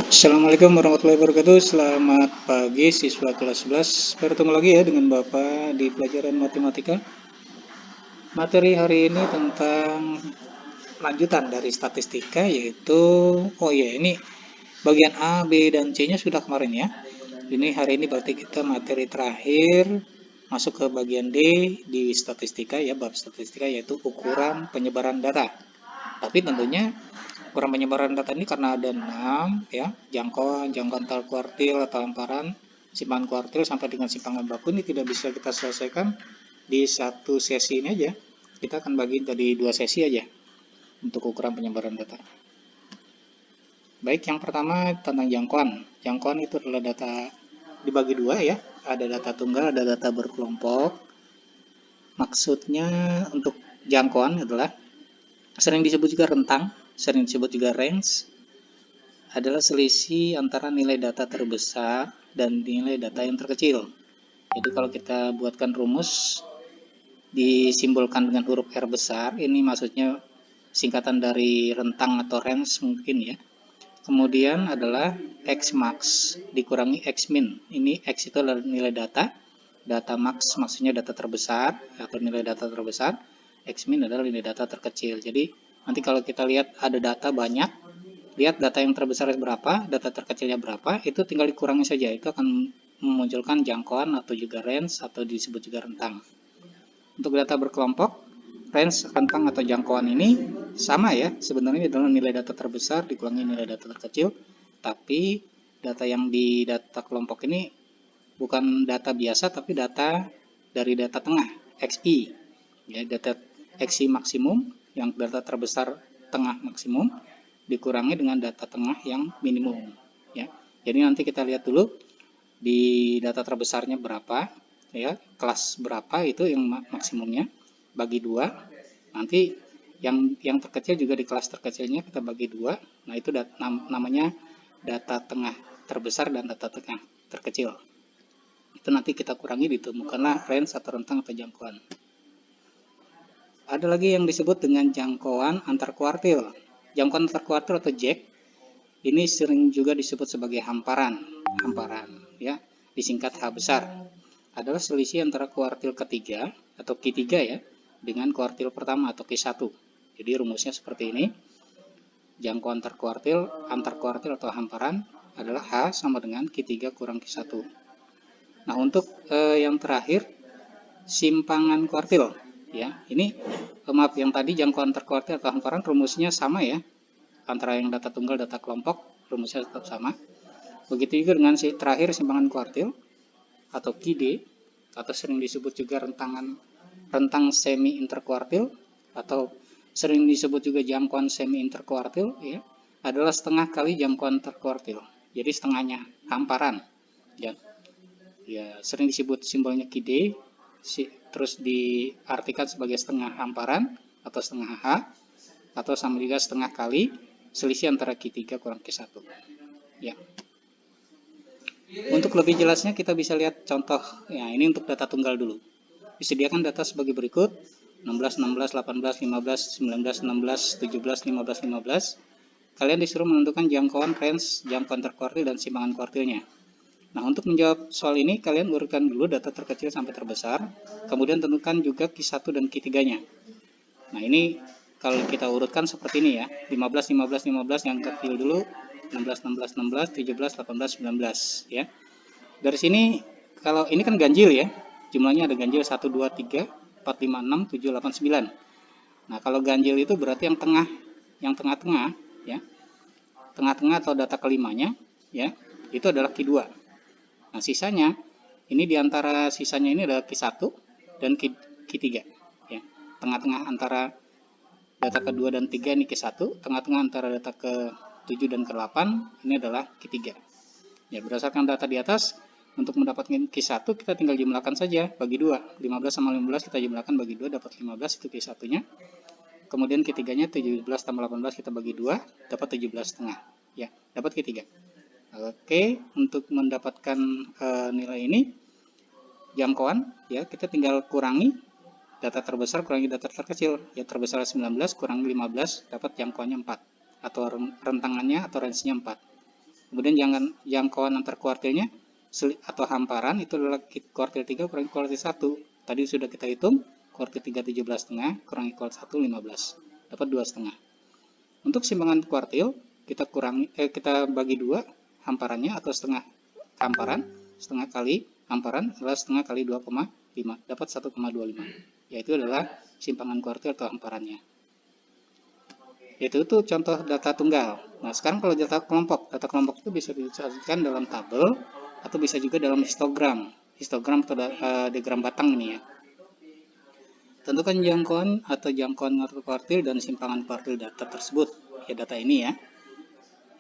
Assalamualaikum warahmatullahi wabarakatuh. Selamat pagi siswa kelas 11. Bertemu lagi ya dengan Bapak di pelajaran matematika. Materi hari ini tentang lanjutan dari statistika, yaitu ini bagian A, B, dan C-nya sudah kemarin ya. Ini hari ini berarti kita materi terakhir masuk ke bagian D di statistika ya, bab statistika, yaitu ukuran penyebaran data. Tapi tentunya ukuran penyebaran data ini karena ada 6 ya, jangkauan antar kuartil atau hamparan, simpangan kuartil sampai dengan simpangan baku, ini tidak bisa kita selesaikan di satu sesi ini aja. Kita akan bagi dari 2 sesi aja untuk ukuran penyebaran data. Baik, yang pertama tentang jangkauan. Jangkauan itu adalah data dibagi 2 ya. Ada data tunggal, ada data berkelompok. Maksudnya untuk jangkauan adalah sering disebut juga rentang, sering disebut juga range, adalah selisih antara nilai data terbesar dan nilai data yang terkecil. Jadi kalau kita buatkan rumus disimbolkan dengan huruf R besar, ini maksudnya singkatan dari rentang atau range mungkin ya. Kemudian adalah X max dikurangi X min. Ini X itu adalah nilai data, data max maksudnya data terbesar atau nilai data terbesar, X min adalah nilai data terkecil. Jadi nanti kalau kita lihat ada data banyak, lihat data yang terbesar berapa, data terkecilnya berapa, itu tinggal dikurangi saja. Itu akan memunculkan jangkauan atau juga range atau disebut juga rentang. Untuk data berkelompok, range, rentang atau jangkauan ini sama ya, sebenarnya adalah nilai data terbesar dikurangi nilai data terkecil, tapi data yang di data kelompok ini bukan data biasa tapi data dari data tengah, XI. Ya, data XI maksimum yang data terbesar tengah maksimum dikurangi dengan data tengah yang minimum ya. Jadi nanti kita lihat dulu di data terbesarnya berapa ya, kelas berapa itu yang maksimumnya, bagi 2. Nanti yang terkecil juga di kelas terkecilnya kita bagi 2. Nah, itu namanya data tengah terbesar dan data tengah terkecil. Itu nanti kita kurangi, ditemukanlah range atau rentang atau jangkauan. Ada lagi yang disebut dengan jangkauan antar kuartil. Jangkauan antar kuartil atau JAK ini sering juga disebut sebagai hamparan ya, disingkat H besar. Adalah selisih antara kuartil ketiga atau Q3 ya dengan kuartil pertama atau Q1. Jadi rumusnya seperti ini. Jangkauan antar kuartil atau hamparan adalah H sama dengan Q3 kurang Q1. Nah, untuk yang terakhir simpangan kuartil ya. Ini maaf, yang tadi jangkauan antar kuartil atau hamparan rumusnya sama ya. Antara yang data tunggal, data kelompok, rumusnya tetap sama. Begitu juga dengan terakhir simpangan kuartil atau QD, atau sering disebut juga rentang semi interkuartil, atau sering disebut juga jangkauan semi interkuartil ya, adalah setengah kali jangkauan interkuartil. Jadi setengahnya hamparan ya. Ya, sering disebut simbolnya QD, terus diartikan sebagai setengah hamparan atau setengah H, atau sama juga setengah kali selisih antara Q3 kurang Q1 ya. Untuk lebih jelasnya kita bisa lihat contoh ya. Ini untuk data tunggal dulu. Disediakan data sebagai berikut: 16, 16, 18, 15, 19, 16, 17, 15, 15. Kalian disuruh menentukan jangkauan range, jangkauan terkuartil dan simpangan kuartilnya. Nah, untuk menjawab soal ini kalian urutkan dulu data terkecil sampai terbesar, kemudian tentukan juga Q1 dan Q3-nya. Nah, ini kalau kita urutkan seperti ini ya, 15, 15, 15 yang kecil dulu, 16, 16, 16, 17, 18, 19 ya. Dari sini kalau ini kan ganjil ya, jumlahnya ada ganjil 1, 2, 3, 4, 5, 6, 7, 8, 9. Nah, kalau ganjil itu berarti yang tengah-tengah ya, tengah-tengah atau data kelimanya ya, itu adalah Q2. Nah, sisanya ini diantara sisanya ini adalah Q1 dan Q3 ya. Tengah-tengah antara data ke-2 dan 3 ini Q1, tengah-tengah antara data ke-7 dan ke-8 ini adalah Q3. Ya, berdasarkan data di atas, untuk mendapatkan Q1 kita tinggal jumlahkan saja, bagi 2. 15 sama 15 kita jumlahkan bagi 2, dapat 15, itu Q1-nya. Kemudian Q3-nya 17 tambah 18 kita bagi 2, dapat 17,5. Ya, dapat Q3. Oke, untuk mendapatkan nilai ini, jangkauan, ya kita tinggal kurangi data terbesar kurangi data terkecil. Ya, terbesar 19 kurangi 15 dapat jangkauannya 4. atau rentangannya atau range-nya 4. Kemudian jangkauan antar kuartilnya atau hamparan itu adalah kuartil 3 kurangi kuartil 1. Tadi sudah kita hitung, kuartil 3 17,5 kurangi kuartil 1 15. Dapat 2,5. Untuk simpangan kuartil kita bagi 2 hamparannya atau setengah hamparan, setengah kali hamparan adalah setengah kali 2,5, dapat 1,25. Yaitu adalah simpangan kuartil atau hamparannya. Itu contoh data tunggal. Nah, sekarang kalau data kelompok itu bisa disajikan dalam tabel atau bisa juga dalam histogram atau diagram batang ini ya. Tentukan jangkauan atau jangkauan kuartil dan simpangan kuartil data tersebut. Ya, data ini ya.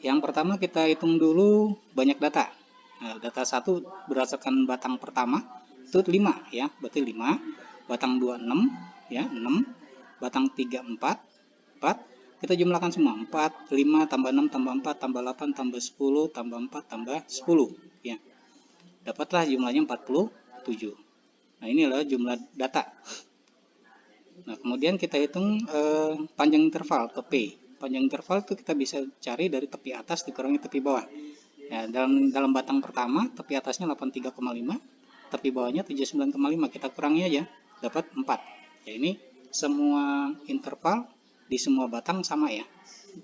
Yang pertama kita hitung dulu banyak data. Nah, data 1 berdasarkan batang pertama itu 5 ya, berarti 5. Batang 2 6 ya, 6. Batang 3 4. Kita jumlahkan semua, 4, 5, tambah 6, tambah 4, tambah 8, tambah 10, tambah 4, tambah 10. Ya. Dapatlah jumlahnya 47. Nah, ini adalah jumlah data. Nah, kemudian kita hitung panjang interval atau P. Panjang interval itu kita bisa cari dari tepi atas dikurangi tepi bawah. Ya, dalam batang pertama, tepi atasnya 83,5, tepi bawahnya 79,5. Kita kurangi aja, dapat 4. Ya, ini semua interval di semua batang sama ya,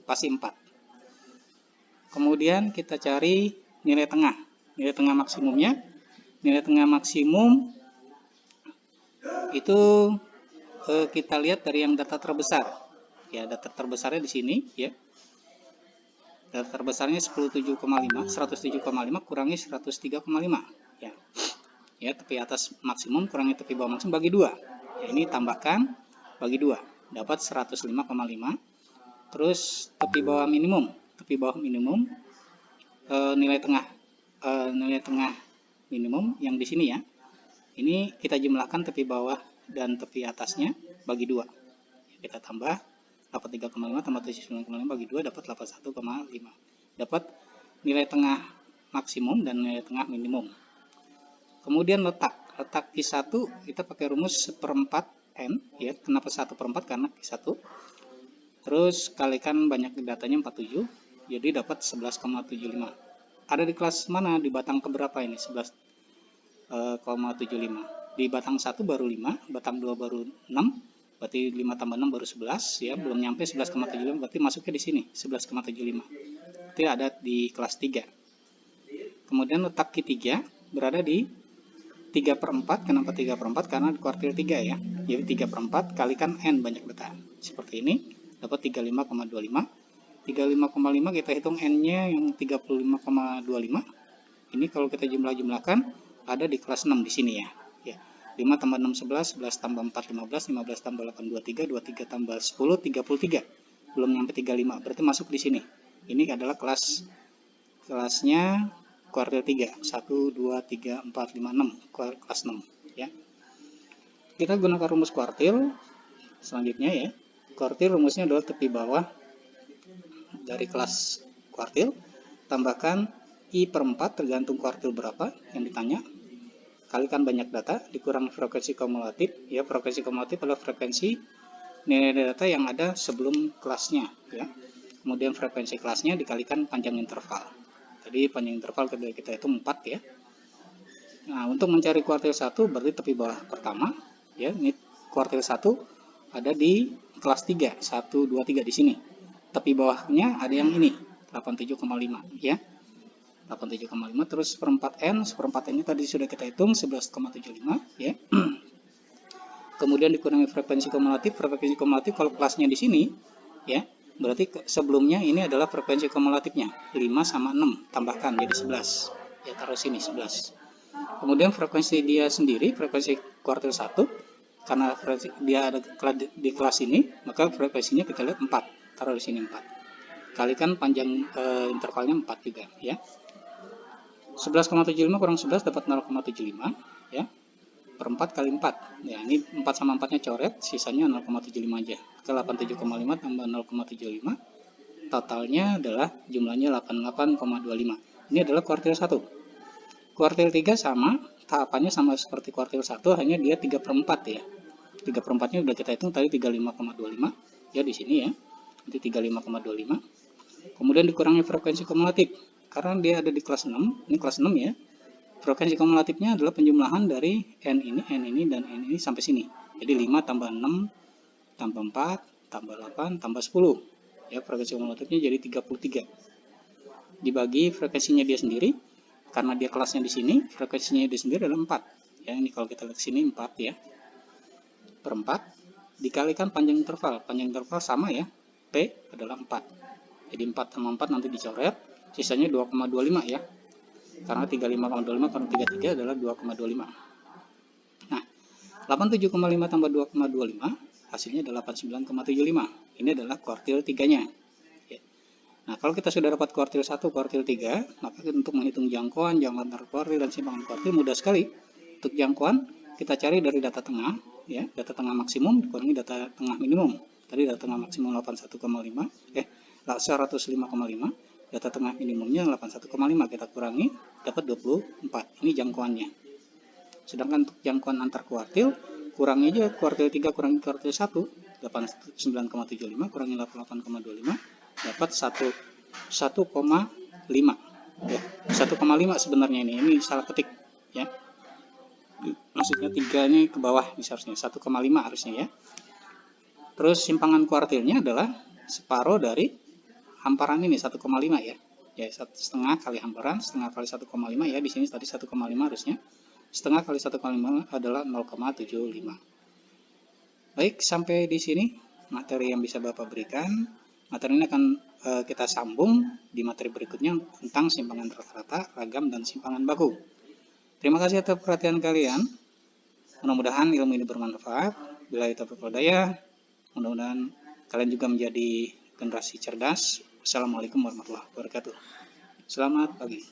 pasti 4. Kemudian kita cari nilai tengah maksimumnya. Nilai tengah maksimum itu kita lihat dari yang data terbesar. Ya, data terbesarnya di sini ya. Data terbesarnya 107,5 kurangi 103,5 ya. Ya, tepi atas maksimum kurangi tepi bawah maksimum bagi 2. Ya, ini tambahkan bagi 2. Dapat 105,5. Terus tepi bawah minimum nilai tengah minimum yang di sini ya. Ini kita jumlahkan tepi bawah dan tepi atasnya bagi 2. Kita tambah 83,5 tambah 79,5 bagi 2 dapat 81,5. Dapat nilai tengah maksimum dan nilai tengah minimum. Kemudian letak Q1 kita pakai rumus 1/4 N ya. Kenapa 1/4? Karena Q1. Terus kalikan banyak datanya 47, jadi dapat 11,75. Ada di kelas mana? Di batang keberapa ini? 11,75. Di batang 1 baru 5, batang 2 baru 6, berarti 5 tambah 6 baru 11 ya, belum nyampe 11,75, berarti masuknya di sini 11,75. Itu ada di kelas 3. Kemudian letak Q3 berada di 3/4. Kenapa 3/4? Karena di kuartil 3 ya. Jadi 3/4 kalikan N banyak data. Seperti ini, dapat 35,25. 35,5 kita hitung N-nya yang 35,25. Ini kalau kita jumlahkan ada di kelas 6 di sini ya. 5 tambah 6 11, 11 tambah 4 15, 15 tambah 8 23, 23 tambah 10 33. Belum nyampe 35, berarti masuk di sini. Ini adalah kelasnya kuartil 3. 1 2 3 4 5 6, kelas 6 ya. Kita gunakan rumus kuartil selanjutnya ya. Kuartil rumusnya adalah tepi bawah dari kelas kuartil tambahkan I/4 tergantung kuartil berapa yang ditanya, kalikan banyak data dikurang frekuensi kumulatif ya. Frekuensi kumulatif adalah frekuensi nilai data yang ada sebelum kelasnya ya. Kemudian frekuensi kelasnya dikalikan panjang interval. Tadi panjang interval kita hitung 4 ya. Nah, untuk mencari kuartil 1 berarti tepi bawah pertama ya. Ini kuartil 1 ada di kelas 3, 1 2 3 di sini. Tepi bawahnya ada yang ini 87,5 ya. 87,5 terus 1/4 N nya tadi sudah kita hitung 11,75 ya. Kemudian dikurangi frekuensi kumulatif kalau kelasnya di sini ya, berarti sebelumnya ini adalah frekuensi kumulatifnya 5 sama 6 tambahkan jadi 11 ya, taruh sini 11. Kemudian frekuensi dia sendiri, frekuensi kuartil 1 karena dia ada di kelas ini, maka frekuensinya kita lihat 4, taruh di sini 4. Kalikan panjang intervalnya 4 juga ya. 11,75 kurang 11 dapat 0,75 ya. Per 4 kali 4. Ya, ini 4 sama 4-nya coret, sisanya 0,75 aja. Ke 87,5 tambah 0,75. Totalnya adalah jumlahnya 88,25. Ini adalah kuartil 1. Kuartil 3 sama, tahapannya sama seperti kuartil 1, hanya dia 3/4 ya. 3/4-nya udah kita hitung tadi 35,25 ya di sini ya. Nanti 35,25. Kemudian dikurangi frekuensi kumulatif. Karena dia ada di kelas 6, ini kelas 6 ya. Frekuensi kumulatifnya adalah penjumlahan dari N ini, dan N ini sampai sini. Jadi 5 tambah 6, tambah 4, tambah 8, tambah 10. Ya, frekuensi kumulatifnya jadi 33. Dibagi frekuensinya dia sendiri, karena dia kelasnya di sini, frekuensinya dia sendiri adalah 4. Ya, ini kalau kita lihat sini 4 ya. Per 4 dikalikan panjang interval. Panjang interval sama ya. P adalah 4. Jadi 4 sama 4 nanti dicoret, sisanya 2,25 ya. Karena 35,25 kurang 33 adalah 2,25. Nah, 87,5 tambah 2,25 hasilnya adalah 89,75. Ini adalah kuartil 3-nya. Nah, kalau kita sudah dapat kuartil 1, kuartil 3, maka untuk menghitung jangkauan antar kuartil dan simpangan kuartil mudah sekali. Untuk jangkauan kita cari dari data tengah, ya, data tengah maksimum dikurangi data tengah minimum. Tadi data tengah maksimum 81,5, 105,5, data tengah minimumnya 81,5, kita kurangi dapat 24. Ini jangkauannya. Sedangkan untuk jangkauan antar kuartil, kurangi aja kuartil 3 kurangi kuartil 1, 89,75 kurangi 88,25, dapat 1,5 ya. 1,5 sebenarnya ini salah ketik ya. Maksudnya 3 ini ke bawah seharusnya 1,5 harusnya ya. Terus simpangan kuartilnya adalah separuh dari hamparan ini 1,5 ya. Ya, setengah kali hamparan, setengah kali 1,5 ya. Di sini tadi 1,5 harusnya. Setengah kali 1,5 adalah 0,75. Baik, sampai di sini materi yang bisa Bapak berikan. Materi ini akan kita sambung di materi berikutnya tentang simpangan rata-rata, ragam, dan simpangan baku. Terima kasih atas perhatian kalian. Mudah-mudahan ilmu ini bermanfaat. Bila itu berpodaya, mudah-mudahan kalian juga menjadi generasi cerdas. Assalamualaikum warahmatullahi wabarakatuh. Selamat pagi.